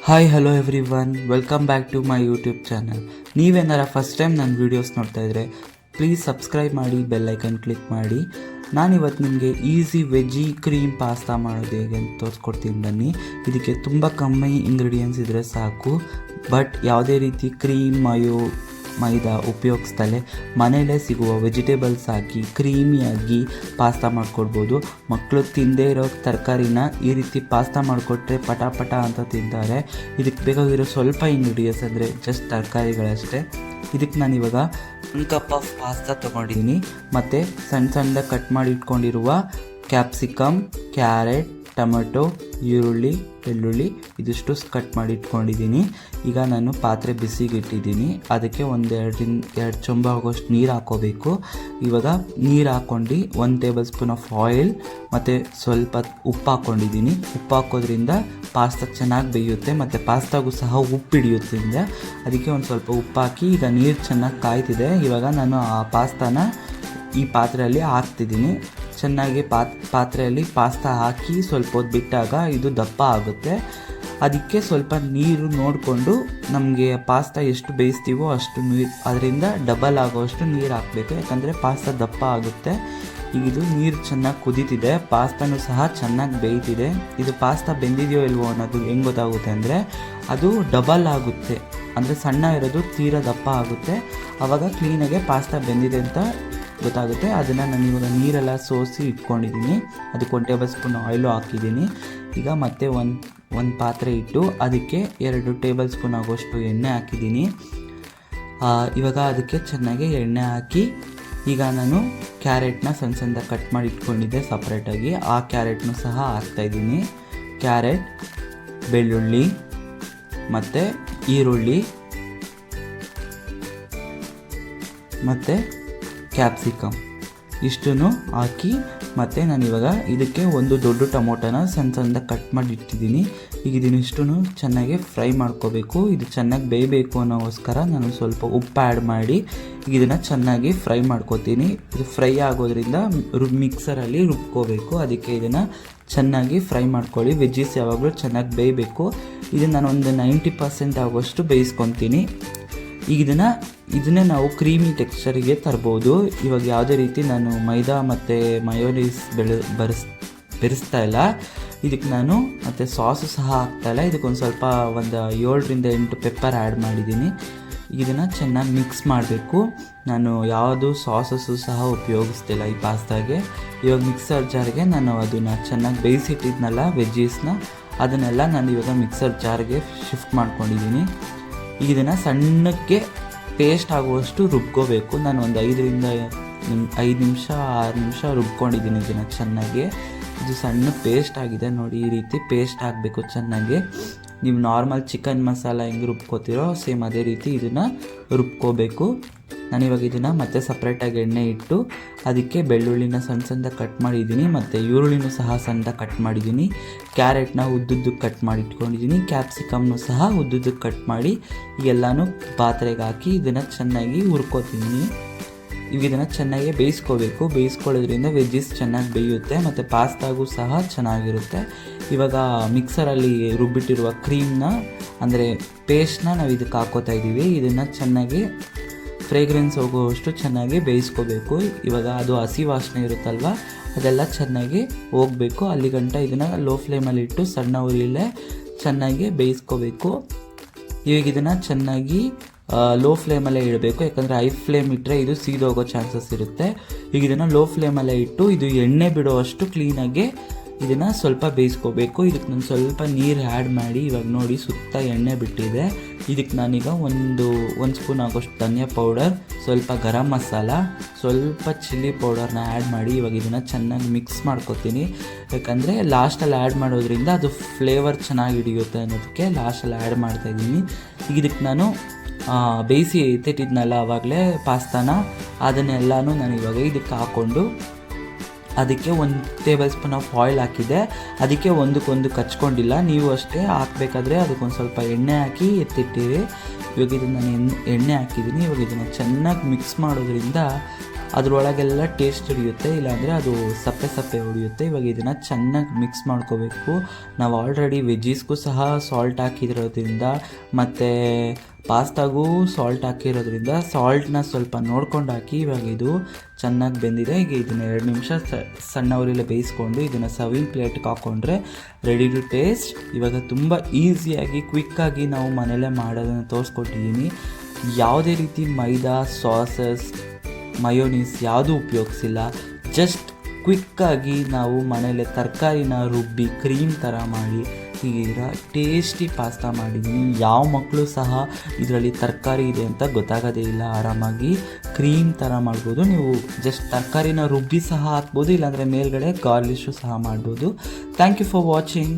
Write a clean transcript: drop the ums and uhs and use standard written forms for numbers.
Hi hello everyone, welcome back to my YouTube channel. ನೀವೇನಾರ first time ನನ್ನ videos ನೋಡ್ತಾ ಇದ್ದರೆ please subscribe ಮಾಡಿ, ಬೆಲ್ ಐಕನ್ ಕ್ಲಿಕ್ ಮಾಡಿ. ನಾನಿವತ್ತು ನಿಮಗೆ ಈಸಿ ವೆಜ್ಜಿ ಕ್ರೀಮ್ ಪಾಸ್ತಾ ಮಾಡೋದು ಹೇಗೆ ಅಂತ ತೋರಿಸ್ಕೊಡ್ತೀನಿ ಬನ್ನಿ. ಇದಕ್ಕೆ ತುಂಬ ಕಮ್ಮಿ ಇಂಗ್ರೀಡಿಯೆಂಟ್ಸ್ ಇದ್ದರೆ ಸಾಕು, ಬಟ್ ಯಾವುದೇ ರೀತಿ ಕ್ರೀಮ್ ಮೈದಾ ಉಪಯೋಗಿಸ್ದಲೇ ಮನೆಯಲ್ಲೇ ಸಿಗುವ ವೆಜಿಟೇಬಲ್ಸ್ ಹಾಕಿ ಕ್ರೀಮಿಯಾಗಿ ಪಾಸ್ತಾ ಮಾಡಿಕೊಡ್ಬೋದು. ಮಕ್ಕಳು ತಿಂದೇ ಇರೋ ತರಕಾರಿನ ಈ ರೀತಿ ಪಾಸ್ತಾ ಮಾಡಿಕೊಟ್ರೆ ಪಟ ಅಂತ ತಿಂತಾರೆ. ಇದಕ್ಕೆ ಬೇಕಾಗಿರೋ ಸ್ವಲ್ಪ ಇಂಗ್ರೀಡಿಯೆಂಟ್ಸ್ ಅಂದರೆ ಜಸ್ಟ್ ತರಕಾರಿಗಳಷ್ಟೇ. ಇದಕ್ಕೆ ನಾನಿವಾಗ 1 ಕಪ್ ಆಫ್ ಪಾಸ್ತಾ ತೊಗೊಂಡಿದ್ದೀನಿ, ಮತ್ತು ಸಣ್ಣದಾಗಿ ಕಟ್ ಮಾಡಿ ಇಟ್ಕೊಂಡಿರುವ ಕ್ಯಾಪ್ಸಿಕಮ್, ಕ್ಯಾರೆಟ್, ಟೊಮೆಟೊ, ಈರುಳ್ಳಿ, ಬೆಳ್ಳುಳ್ಳಿ ಇದಿಷ್ಟು ಕಟ್ ಮಾಡಿ ಇಟ್ಕೊಂಡಿದ್ದೀನಿ. ಈಗ ನಾನು ಪಾತ್ರೆ ಬಿಸಿಗೆ ಇಟ್ಟಿದ್ದೀನಿ. ಅದಕ್ಕೆ 1-2 ಚೊಂಬು ಆಗೋಷ್ಟು ನೀರು ಹಾಕೋಬೇಕು. ಇವಾಗ ನೀರು ಹಾಕ್ಕೊಂಡು 1 ಟೇಬಲ್ ಸ್ಪೂನ್ ಆಫ್ ಆಯಿಲ್ ಮತ್ತು ಸ್ವಲ್ಪ ಉಪ್ಪು ಹಾಕ್ಕೊಂಡಿದ್ದೀನಿ. ಉಪ್ಪು ಹಾಕೋದ್ರಿಂದ ಪಾಸ್ತಾ ಚೆನ್ನಾಗಿ ಬೇಯುತ್ತೆ ಮತ್ತು ಪಾಸ್ತಾಗೂ ಸಹ ಉಪ್ಪು ಹಿಡಿಯುತ್ತಿಂದ ಅದಕ್ಕೆ ಒಂದು ಸ್ವಲ್ಪ ಉಪ್ಪು ಹಾಕಿ ಈಗ ನೀರು ಚೆನ್ನಾಗಿ ಕಾಯ್ತಿದೆ. ಇವಾಗ ನಾನು ಆ ಪಾಸ್ತಾನ ಈ ಪಾತ್ರೆಯಲ್ಲಿ ಹಾಕ್ತಿದ್ದೀನಿ. ಚೆನ್ನಾಗಿ ಪಾತ್ರೆಯಲ್ಲಿ ಪಾಸ್ತಾ ಹಾಕಿ ಸ್ವಲ್ಪ ಹೊತ್ತು ಬಿಟ್ಟಾಗ ಇದು ದಪ್ಪ ಆಗುತ್ತೆ. ಅದಕ್ಕೆ ಸ್ವಲ್ಪ ನೀರು ನೋಡಿಕೊಂಡು ನಮಗೆ ಪಾಸ್ತಾ ಎಷ್ಟು ಬೇಯಿಸ್ತೀವೋ ಅಷ್ಟು ನೀರು, ಅದರಿಂದ ಡಬಲ್ ಆಗೋಷ್ಟು ನೀರು ಹಾಕಬೇಕು, ಯಾಕಂದರೆ ಪಾಸ್ತಾ ದಪ್ಪ ಆಗುತ್ತೆ. ಈಗ ಇದು ನೀರು ಚೆನ್ನಾಗಿ ಕುದೀತಿದೆ, ಪಾಸ್ತಾನೂ ಸಹ ಚೆನ್ನಾಗಿ ಬೇಯ್ತಿದೆ. ಇದು ಪಾಸ್ತಾ ಬೆಂದಿದೆಯೋ ಇಲ್ವೋ ಅನ್ನೋದು ಹೆಂಗೆ ಗೊತ್ತಾಗುತ್ತೆ ಅಂದರೆ ಅದು ಡಬಲ್ ಆಗುತ್ತೆ, ಅಂದರೆ ಸಣ್ಣ ಇರೋದು ತೀರಾ ದಪ್ಪ ಆಗುತ್ತೆ. ಆವಾಗ ಕ್ಲೀನಾಗೆ ಪಾಸ್ತಾ ಬೆಂದಿದೆ ಅಂತ ಗೊತ್ತಾಗುತ್ತೆ. ಅದನ್ನು ನಾನು ಇವಾಗ ನೀರೆಲ್ಲ ಸೋಸಿ ಇಟ್ಕೊಂಡಿದ್ದೀನಿ. ಅದಕ್ಕೆ 1 ಟೇಬಲ್ ಸ್ಪೂನ್ ಆಯಿಲು ಹಾಕಿದ್ದೀನಿ. ಈಗ ಮತ್ತೆ ಒಂದು ಪಾತ್ರೆ ಇಟ್ಟು ಅದಕ್ಕೆ 2 ಟೇಬಲ್ ಸ್ಪೂನ್ ಆಗೋಷ್ಟು ಎಣ್ಣೆ ಹಾಕಿದ್ದೀನಿ. ಇವಾಗ ಅದಕ್ಕೆ ಚೆನ್ನಾಗಿ ಎಣ್ಣೆ ಹಾಕಿ ಈಗ ನಾನು ಕ್ಯಾರೆಟ್ನ ಸಣ್ಣದಾಗಿ ಕಟ್ ಮಾಡಿ ಇಟ್ಕೊಂಡಿದ್ದೆ ಸಪ್ರೇಟಾಗಿ, ಆ ಕ್ಯಾರೆಟ್ನೂ ಸಹ ಹಾಕ್ತಾಯಿದ್ದೀನಿ. ಕ್ಯಾರೆಟ್, ಬೆಳ್ಳುಳ್ಳಿ ಮತ್ತು ಈರುಳ್ಳಿ ಮತ್ತು ಕ್ಯಾಪ್ಸಿಕಮ್ ಇಷ್ಟನ್ನು ಹಾಕಿ, ಮತ್ತು ನಾನಿವಾಗ ಇದಕ್ಕೆ 1 ದೊಡ್ಡ ಟೊಮೊಟೊನ ಸಣ್ಣದಾಗಿ ಕಟ್ ಮಾಡಿ ಇಟ್ಟಿದ್ದೀನಿ. ಈಗ ಇದನ್ನಿಷ್ಟನ್ನು ಚೆನ್ನಾಗಿ ಫ್ರೈ ಮಾಡ್ಕೋಬೇಕು. ಇದು ಚೆನ್ನಾಗಿ ಬೇಯಬೇಕು ಅನ್ನೋಗೋಸ್ಕರ ನಾನು ಸ್ವಲ್ಪ ಉಪ್ಪು ಆ್ಯಡ್ ಮಾಡಿ ಇದನ್ನು ಚೆನ್ನಾಗಿ ಫ್ರೈ ಮಾಡ್ಕೋತೀನಿ. ಇದು ಫ್ರೈ ಆಗೋದ್ರಿಂದ ಮಿಕ್ಸರಲ್ಲಿ ರುಬ್ಕೋಬೇಕು. ಅದಕ್ಕೆ ಇದನ್ನು ಚೆನ್ನಾಗಿ ಫ್ರೈ ಮಾಡ್ಕೊಳ್ಳಿ. ವೆಜ್ಜೀಸ್ ಯಾವಾಗಲೂ ಚೆನ್ನಾಗಿ ಬೇಯಬೇಕು. ಇದನ್ನು ನಾನು ಒಂದು 90% ಆಗೋಷ್ಟು ಬೇಯಿಸ್ಕೊತೀನಿ. ಈಗ ಇದನ್ನೇ ನಾವು ಕ್ರೀಮಿ ಟೆಕ್ಸ್ಚರಿಗೆ ತರ್ಬೋದು. ಇವಾಗ ಯಾವುದೇ ರೀತಿ ನಾನು ಮೈದಾ ಮತ್ತು ಮಯೋನೀಸ್ ಬೆರೆಸ್ತಾ ಇಲ್ಲ. ಇದಕ್ಕೆ ನಾನು ಮತ್ತು ಸಾಸು ಸಹ ಹಾಕ್ತಾಯಿಲ್ಲ. ಇದಕ್ಕೊಂದು ಸ್ವಲ್ಪ 7-8 ಪೆಪ್ಪರ್ ಆ್ಯಡ್ ಮಾಡಿದ್ದೀನಿ. ಇದನ್ನು ಚೆನ್ನಾಗಿ ಮಿಕ್ಸ್ ಮಾಡಬೇಕು. ನಾನು ಯಾವುದು ಸಾಸಸ್ಸು ಸಹ ಉಪಯೋಗಿಸ್ತಿಲ್ಲ ಈ ಪಾಸ್ತಾಗೆ. ಇವಾಗ ಮಿಕ್ಸರ್ ಜಾರ್ಗೆ ನಾನು ಅದನ್ನು ಚೆನ್ನಾಗಿ ಬೇಯಿಸಿಟ್ಟಿದ್ನಲ್ಲ ವೆಜ್ಜೀಸ್ನ, ಅದನ್ನೆಲ್ಲ ನಾನು ಇವಾಗ ಮಿಕ್ಸರ್ ಜಾರ್ಗೆ ಶಿಫ್ಟ್ ಮಾಡ್ಕೊಂಡಿದ್ದೀನಿ. ಈಗ ಇದನ್ನು ಸಣ್ಣಕ್ಕೆ ಪೇಸ್ಟ್ ಆಗುವಷ್ಟು ರುಬ್ಕೋಬೇಕು. ನಾನು ಒಂದು 5 ನಿಮಿಷ 6 ನಿಮಿಷ ರುಬ್ಕೊಂಡಿದ್ದೀನಿ ಇದನ್ನು ಚೆನ್ನಾಗಿ. ಇದು ಸಣ್ಣ ಪೇಸ್ಟ್ ಆಗಿದೆ ನೋಡಿ, ಈ ರೀತಿ ಪೇಸ್ಟ್ ಆಗಬೇಕು ಚೆನ್ನಾಗಿ. ನೀವು ನಾರ್ಮಲ್ ಚಿಕನ್ ಮಸಾಲ ಹೆಂಗೆ ರುಬ್ಕೋತೀರೋ ಸೇಮ್ ಅದೇ ರೀತಿ ಇದನ್ನು ರುಬ್ಕೋಬೇಕು. ನಾನಿವಾಗ ಇದನ್ನು ಮತ್ತೆ ಸಪ್ರೇಟಾಗಿ ಎಣ್ಣೆ ಇಟ್ಟು ಅದಕ್ಕೆ ಬೆಳ್ಳುಳ್ಳಿನ ಸಣ್ಣದಾಗಿ ಕಟ್ ಮಾಡಿದ್ದೀನಿ, ಮತ್ತು ಈರುಳ್ಳಿನೂ ಸಹ ಸಣ್ಣದಾಗಿ ಕಟ್ ಮಾಡಿದ್ದೀನಿ. ಕ್ಯಾರೆಟ್ನ ಉದ್ದುದ್ದಕ್ಕೆ ಕಟ್ ಮಾಡಿ ಇಟ್ಕೊಂಡಿದ್ದೀನಿ. ಕ್ಯಾಪ್ಸಿಕಮ್ನು ಸಹ ಉದ್ದುದ್ದಕ್ಕೆ ಕಟ್ ಮಾಡಿ ಎಲ್ಲನೂ ಪಾತ್ರೆಗೆ ಹಾಕಿ ಇದನ್ನು ಚೆನ್ನಾಗಿ ಹುರ್ಕೋತೀನಿ. ಈಗ ಇದನ್ನು ಚೆನ್ನಾಗಿ ಬೇಯಿಸ್ಕೋಬೇಕು. ಬೇಯಿಸ್ಕೊಳ್ಳೋದ್ರಿಂದ ವೆಜ್ಜೀಸ್ ಚೆನ್ನಾಗಿ ಬೇಯುತ್ತೆ ಮತ್ತು ಪಾಸ್ತಾಗೂ ಸಹ ಚೆನ್ನಾಗಿರುತ್ತೆ. ಇವಾಗ ಮಿಕ್ಸರಲ್ಲಿ ರುಬ್ಬಿಟ್ಟಿರುವ ಕ್ರೀಮ್ನ ಅಂದರೆ ಪೇಸ್ಟ್ನ ನಾವು ಇದಕ್ಕೆ ಹಾಕೋತಾ ಇದ್ದೀವಿ. ಇದನ್ನು ಚೆನ್ನಾಗಿ ಫ್ರೇಗ್ರೆನ್ಸ್ ಹೋಗುವಷ್ಟು ಚೆನ್ನಾಗಿ ಬೇಯಿಸ್ಕೋಬೇಕು. ಇವಾಗ ಅದು ಹಸಿ ವಾಸನೆ ಇರುತ್ತಲ್ವ ಅದೆಲ್ಲ ಚೆನ್ನಾಗಿ ಹೋಗಬೇಕು. ಅಲ್ಲಿ ಗಂಟ ಇದನ್ನು ಲೋ ಫ್ಲೇಮಲ್ಲಿ ಇಟ್ಟು ಸಣ್ಣ ಉರಿಯಲ್ಲೇ ಚೆನ್ನಾಗಿ ಬೇಯಿಸ್ಕೋಬೇಕು. ಇವಾಗ ಇದನ್ನು ಚೆನ್ನಾಗಿ ಲೋ ಫ್ಲೇಮಲ್ಲೇ ಇಡಬೇಕು, ಯಾಕಂದರೆ ಹೈ ಫ್ಲೇಮ್ ಇಟ್ಟರೆ ಇದು ಸೀದೋಗೋ ಚಾನ್ಸಸ್ ಇರುತ್ತೆ. ಈಗ ಇದನ್ನು ಲೋ ಫ್ಲೇಮಲ್ಲೇ ಇಟ್ಟು ಇದು ಎಣ್ಣೆ ಬಿಡುವಷ್ಟು ಕ್ಲೀನಾಗಿ ಇದನ್ನು ಸ್ವಲ್ಪ ಬೇಯಿಸ್ಕೋಬೇಕು. ಇದಕ್ಕೆ ನಾನು ಸ್ವಲ್ಪ ನೀರು ಆ್ಯಡ್ ಮಾಡಿ ಇವಾಗ ನೋಡಿ ಸುತ್ತ ಎಣ್ಣೆ ಬಿಟ್ಟಿದೆ. ಇದಕ್ಕೆ ನಾನೀಗ ಒಂದು ಸ್ಪೂನ್ ಆಗೋಷ್ಟು ಧನಿಯಾ ಪೌಡರ್, ಸ್ವಲ್ಪ ಗರಂ ಮಸಾಲ, ಸ್ವಲ್ಪ ಚಿಲ್ಲಿ ಪೌಡರ್ನ ಆ್ಯಡ್ ಮಾಡಿ ಇವಾಗ ಇದನ್ನು ಚೆನ್ನಾಗಿ ಮಿಕ್ಸ್ ಮಾಡ್ಕೊತೀನಿ. ಯಾಕಂದರೆ ಲಾಸ್ಟಲ್ಲಿ ಆ್ಯಡ್ ಮಾಡೋದ್ರಿಂದ ಅದು ಫ್ಲೇವರ್ ಚೆನ್ನಾಗಿ ಹಿಡಿಯುತ್ತೆ ಅನ್ನೋದಕ್ಕೆ ಲಾಸ್ಟಲ್ಲಿ ಆ್ಯಡ್ ಮಾಡ್ತಾಯಿದ್ದೀನಿ. ಈಗ ಇದಕ್ಕೆ ನಾನು ಬೇಯಿಸಿ ಎತ್ತಿಟ್ಟಿದ್ನಲ್ಲ ಆವಾಗಲೇ ಪಾಸ್ತಾನ, ಅದನ್ನೆಲ್ಲನೂ ನಾನು ಇವಾಗ ಇದಕ್ಕೆ ಹಾಕ್ಕೊಂಡು ಅದಕ್ಕೆ 1 ಟೇಬಲ್ ಸ್ಪೂನ್ ಆಫ್ ಆಯಿಲ್ ಹಾಕಿದ್ದೆ. ಅದಕ್ಕೆ ಒಂದಕ್ಕೊಂದು ಕಚ್ಕೊಂಡಿಲ್ಲ. ನೀವು ಅಷ್ಟೇ ಹಾಕಬೇಕಾದ್ರೆ ಅದಕ್ಕೊಂದು ಸ್ವಲ್ಪ ಎಣ್ಣೆ ಹಾಕಿ ಎತ್ತಿಟ್ಟಿರಿ. ಇವಾಗ ಇದನ್ನು ನಾನು ಎಣ್ಣೆ ಹಾಕಿದ್ದೀನಿ. ಇವಾಗ ಇದನ್ನು ಚೆನ್ನಾಗಿ ಮಿಕ್ಸ್ ಮಾಡೋದ್ರಿಂದ ಅದರೊಳಗೆಲ್ಲ ಟೇಸ್ಟ್ ಹಿಡಿಯುತ್ತೆ, ಇಲ್ಲಾಂದರೆ ಅದು ಸಪ್ಪೆ ಸಪ್ಪೆ ಹೊಡಿಯುತ್ತೆ. ಇವಾಗ ಇದನ್ನು ಚೆನ್ನಾಗಿ ಮಿಕ್ಸ್ ಮಾಡ್ಕೋಬೇಕು. ನಾವು ಆಲ್ರೆಡಿ ವೆಜ್ಜೀಸ್ಗೂ ಸಹ ಸಾಲ್ಟ್ ಹಾಕಿರೋದ್ರಿಂದ ಮತ್ತು ಪಾಸ್ತಾಗೂ ಸಾಲ್ಟ್ ಹಾಕಿರೋದ್ರಿಂದ ಸಾಲ್ಟ್ನ ಸ್ವಲ್ಪ ನೋಡ್ಕೊಂಡು ಹಾಕಿ. ಇವಾಗ ಇದು ಚೆನ್ನಾಗಿ ಬೆಂದಿದೆ. ಈಗ ಇದನ್ನು 2 ನಿಮಿಷ ಸಣ್ಣ ಉರಿಯಲ್ಲಿ ಬೇಯಿಸ್ಕೊಂಡು ಇದನ್ನು ಸರ್ವಿಂಗ್ ಪ್ಲೇಟ್ಗೆ ಹಾಕ್ಕೊಂಡ್ರೆ ರೆಡಿ ಟು ಟೇಸ್ಟ್. ಇವಾಗ ತುಂಬ ಈಸಿಯಾಗಿ ಕ್ವಿಕ್ಕಾಗಿ ನಾವು ಮನೆಯಲ್ಲೇ ಮಾಡೋದನ್ನು ತೋರಿಸ್ಕೊಟ್ಟಿದ್ದೀನಿ. ಯಾವುದೇ ರೀತಿ ಮೈದಾ, ಸಾಸಸ್, ಮಯೋನೀಸ್ ಯಾವುದೂ ಉಪಯೋಗಿಸಿಲ್ಲ. ಜಸ್ಟ್ ಕ್ವಿಕ್ಕಾಗಿ ನಾವು ಮನೇಲೆ ತರಕಾರಿನ ರುಬ್ಬಿ ಕ್ರೀಮ್ ಥರ ಮಾಡಿ ಈಗ ಟೇಸ್ಟಿ ಪಾಸ್ತಾ ಮಾಡಿದ್ದೀನಿ. ಯಾವ ಮಕ್ಕಳು ಸಹ ಇದರಲ್ಲಿ ತರಕಾರಿ ಇದೆ ಅಂತ ಗೊತ್ತಾಗೋದೇ ಇಲ್ಲ. ಆರಾಮಾಗಿ ಕ್ರೀಮ್ ಥರ ಮಾಡ್ಬೋದು. ನೀವು ಜಸ್ಟ್ ತರಕಾರಿನ ರುಬ್ಬಿ ಸಹ ಹಾಕ್ಬೋದು, ಇಲ್ಲಾಂದರೆ ಮೇಲ್ಗಡೆ ಗಾರ್ಲಿಶು ಸಹ ಮಾಡ್ಬೋದು. Thank you for watching.